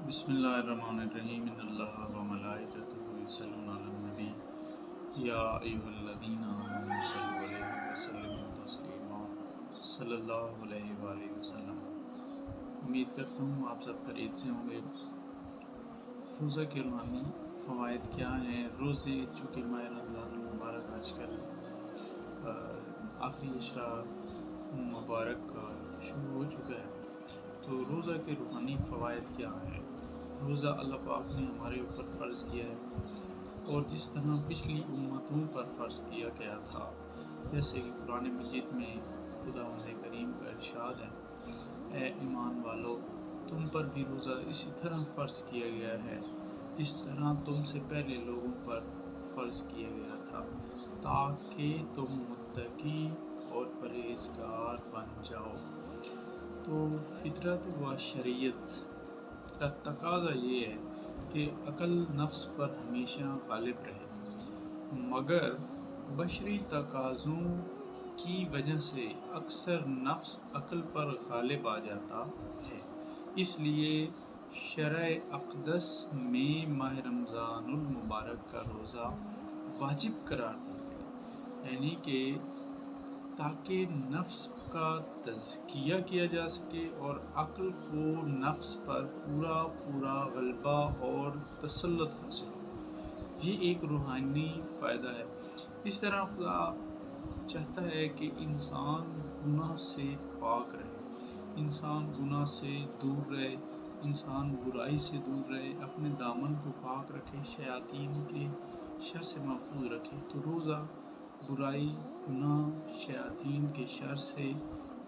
بسم اللہ الرحمن الرحیم ان اللہ و ملائکتہ یصلون علی النبی یا ایھا الذین آمنوا صلوا علیہ وسلموا تسلیما صلی اللہ علیہ وآلہ وسلم۔ امید کرتا ہوں آپ سب خیریت سے ہوں گے۔ روزہ کے روحانی فوائد کیا ہیں؟ روزے چونکہ ماہ رمضان المبارک آج کل آخری عشرہ مبارک کا شروع ہو چکا ہے، تو روزہ کے روحانی فوائد کیا ہیں؟ روزہ اللہ پاک نے ہمارے اوپر فرض کیا ہے، اور جس طرح پچھلی امتوں پر فرض کیا گیا تھا، جیسے کہ قرآن مجید میں خداوند کریم کا ارشاد ہے، اے ایمان والو، تم پر بھی روزہ اسی طرح فرض کیا گیا ہے جس طرح تم سے پہلے لوگوں پر فرض کیا گیا تھا، تاکہ تم متقی اور پرہیزگار بن جاؤ۔ تو فطرت و شریعت کا تقاضا یہ ہے کہ عقل نفس پر ہمیشہ غالب رہے، مگر بشری تقاضوں کی وجہ سے اکثر نفس عقل پر غالب آ جاتا ہے، اس لیے شرع اقدس میں ماہ رمضان المبارک کا روزہ واجب قرار دیا گیا، یعنی کہ تاکہ نفس کا تزکیہ کیا جا سکے اور عقل کو نفس پر پورا غلبہ اور تسلط حاصل ہو۔ یہ ایک روحانی فائدہ ہے۔ اس طرح خدا چاہتا ہے کہ انسان گناہ سے پاک رہے، انسان گناہ سے دور رہے، انسان برائی سے دور رہے، اپنے دامن کو پاک رکھے، شیاطین کے شر سے محفوظ رکھے۔ تو روزہ برائی، گناہ، شیاطین کے شر سے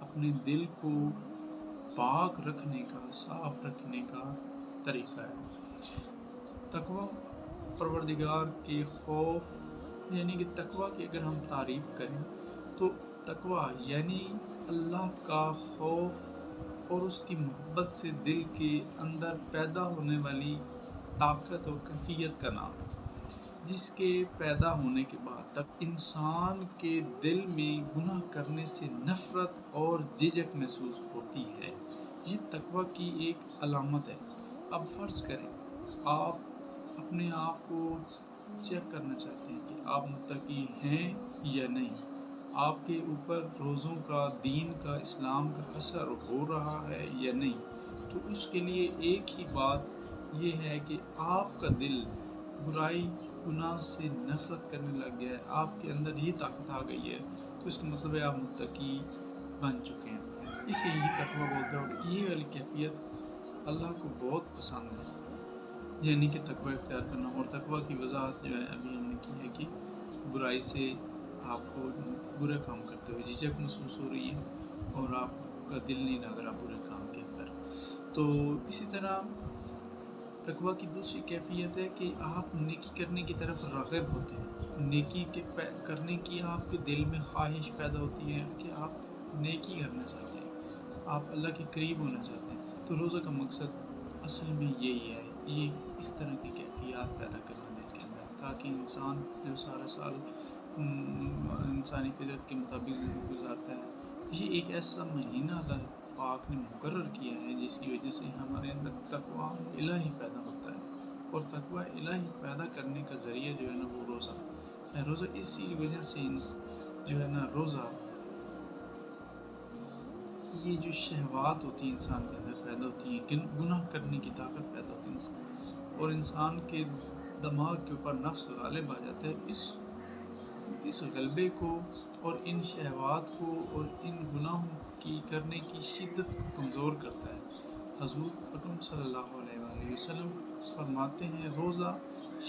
اپنے دل کو پاک رکھنے کا، صاف رکھنے کا طریقہ ہے۔ تقوی پروردگار کے خوف، یعنی کہ تقوی کی اگر ہم تعریف کریں تو تقوی یعنی اللہ کا خوف اور اس کی محبت سے دل کے اندر پیدا ہونے والی طاقت اور کیفیت کا نام ہے، جس کے پیدا ہونے کے بعد تک انسان کے دل میں گناہ کرنے سے نفرت اور جھجک محسوس ہوتی ہے۔ یہ تقوی کی ایک علامت ہے۔ اب فرض کریں آپ اپنے آپ کو چیک کرنا چاہتے ہیں کہ آپ متقی ہیں یا نہیں، آپ کے اوپر روزوں کا، دین کا، اسلام کا اثر ہو رہا ہے یا نہیں، تو اس کے لیے ایک ہی بات یہ ہے کہ آپ کا دل برائی، گناہ سے نفرت کرنے لگ گیا ہے، آپ کے اندر یہ طاقت آ گئی ہے، تو اس کا مطلب ہے آپ متقی بن چکے ہیں۔ اسے ہی تقوی بولتے ہیں، اور یہ والی کیفیت اللہ کو بہت پسند ہے، یعنی کہ تقوی اختیار کرنا۔ اور تقوی کی وضاحت جو ہے ابھی ہم نے کی ہے کہ برائی سے آپ کو برے کام کرتے ہوئے جھجک محسوس ہو رہی ہے اور آپ کا دل نہیں لگ رہا برے کام کے اندر۔ تو اسی طرح تقوی کی دوسری کیفیت ہے کہ آپ نیکی کرنے کی طرف راغب ہوتے ہیں، نیکی کرنے کی آپ کے دل میں خواہش پیدا ہوتی ہے کہ آپ نیکی کرنا چاہتے ہیں، آپ اللہ کے قریب ہونا چاہتے ہیں۔ تو روزہ کا مقصد اصل میں یہی ہے، یہ اس طرح کی کیفیات پیدا کرنا دل کے اندر، تاکہ انسان جو سارا سال انسانی فطرت کے مطابق زندگی گزارتا ہے، یہ ایک ایسا مہینہ اللہ پاک نے مقرر کیا ہے جس کی وجہ سے ہمارے اندر تقویٰ الہی پیدا ہوتا ہے، اور تقویٰ الہی پیدا کرنے کا ذریعہ جو ہے نا وہ روزہ ہے۔ روزہ اسی وجہ سے جو ہے نا روزہ، یہ جو شہوات ہوتی ہیں انسان کے اندر پیدا ہوتی ہیں، گناہ کرنے کی طاقت پیدا ہوتی ہے، اور انسان کے دماغ کے اوپر نفس غالب آ جاتا ہے، اس غلبے کو اور ان شہوات کو اور ان گناہوں کی کرنے کی شدت کو کمزور کرتا ہے۔ حضور اکرم صلی اللہ علیہ وآلہ وسلم فرماتے ہیں روزہ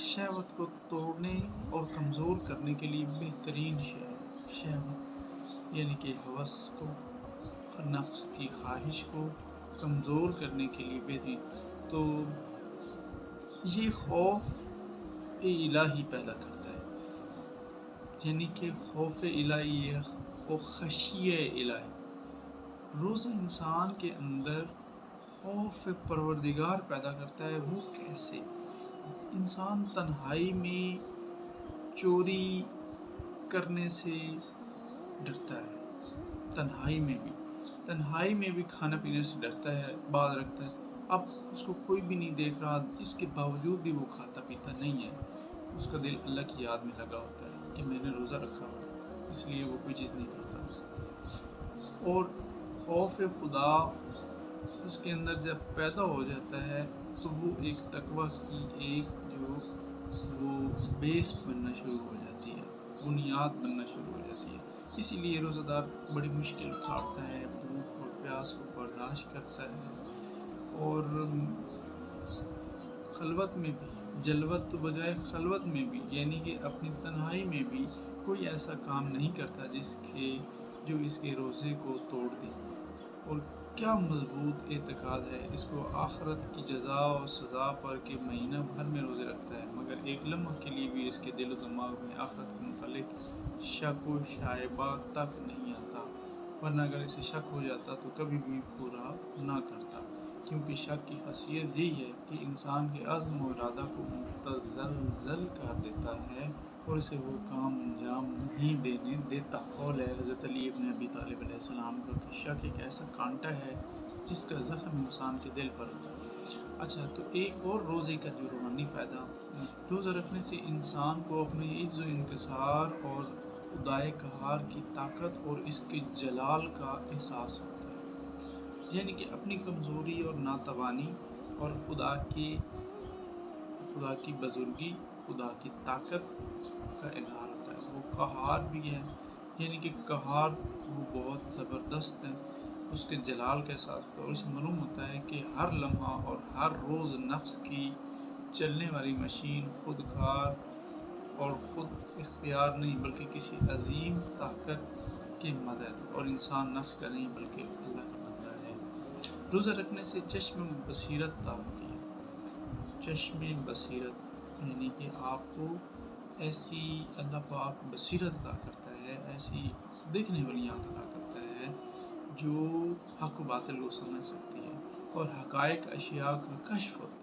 شہوت کو توڑنے اور کمزور کرنے کے لیے بہترین شے ہے۔ شہوت یعنی کہ ہوس کو، نفس کی خواہش کو کمزور کرنے کے لیے بہترین، تو یہ خوف الہی پیدا کرتا ہے، یعنی کہ خوف الہی اور خشیہ الہی۔ روزہ انسان کے اندر خوف پروردگار پیدا کرتا ہے۔ وہ کیسے؟ انسان تنہائی میں چوری کرنے سے ڈرتا ہے، تنہائی میں بھی کھانا پینے سے ڈرتا ہے، باز رکھتا ہے، اب اس کو کوئی بھی نہیں دیکھ رہا، اس کے باوجود بھی وہ کھاتا پیتا نہیں ہے، اس کا دل اللہ کی یاد میں لگا ہوتا ہے کہ میں نے روزہ رکھا ہوا، اس لیے وہ کوئی چیز نہیں کرتا۔ اور خوف خدا اس کے اندر جب پیدا ہو جاتا ہے تو وہ ایک تقوی کی ایک جو وہ بیس بننا شروع ہو جاتی ہے، بنیاد بننا شروع ہو جاتی ہے۔ اسی لیے روزہ دار بڑی مشکل اٹھاتا ہے، بھوک اور پیاس کو برداشت کرتا ہے، اور خلوت میں بھی، جلوت تو بجائے خلوت میں بھی، یعنی کہ اپنی تنہائی میں بھی کوئی ایسا کام نہیں کرتا جو اس کے روزے کو توڑ دے۔ اور کیا مضبوط اعتقاد ہے اس کو آخرت کی جزا اور سزا پر کہ مہینہ بھر میں روزے رکھتا ہے، مگر ایک لمحہ کے لیے بھی اس کے دل و دماغ میں آخرت کے متعلق شک و شائبہ تک نہیں آتا، ورنہ اگر اسے شک ہو جاتا تو کبھی بھی پورا نہ کرتا، کیونکہ شک کی خاصیت یہی ہے کہ انسان کے عزم و ارادہ کو متزلزل کر دیتا ہے اور اسے وہ کام انجام نہیں دینے دیتا۔ قول ہے حضرت علی ابن ابی طالب علیہ السلام کا کہ شک ایک ایسا کانٹا ہے جس کا زخم انسان کے دل پر ہوتا ہے۔ اچھا، تو ایک اور روزے کا جو روحانی فائدہ، روزہ رکھنے سے انسان کو اپنے عز و انکسار اور خدائے قہار کی طاقت اور اس کے جلال کا احساس ہوتا ہے، یعنی کہ اپنی کمزوری اور ناتوانی اور خدا کی بزرگی، خدا کی طاقت کا اظہار ہوتا ہے۔ وہ قہار بھی ہے، یعنی کہ قہار وہ بہت زبردست ہے، اس کے جلال کا احساس ہوتا ہے، اور اسے معلوم ہوتا ہے کہ ہر لمحہ اور ہر روز نفس کی چلنے والی مشین خود کار اور خود اختیار نہیں بلکہ کسی عظیم طاقت کی مدد، اور انسان نفس کا نہیں بلکہ اللہ کا بندہ ہے۔ روزہ رکھنے سے چشم بصیرت عطا ہوتی ہے، چشم بصیرت یعنی کہ آپ کو ایسی اللہ پاک بصیرت عطا کرتا ہے، ایسی دیکھنے والی آنکھ عطا کرتا ہے جو حق و باطل کو سمجھ سکتی ہے اور حقائق اشیاء کا کشف ہوتا ہے۔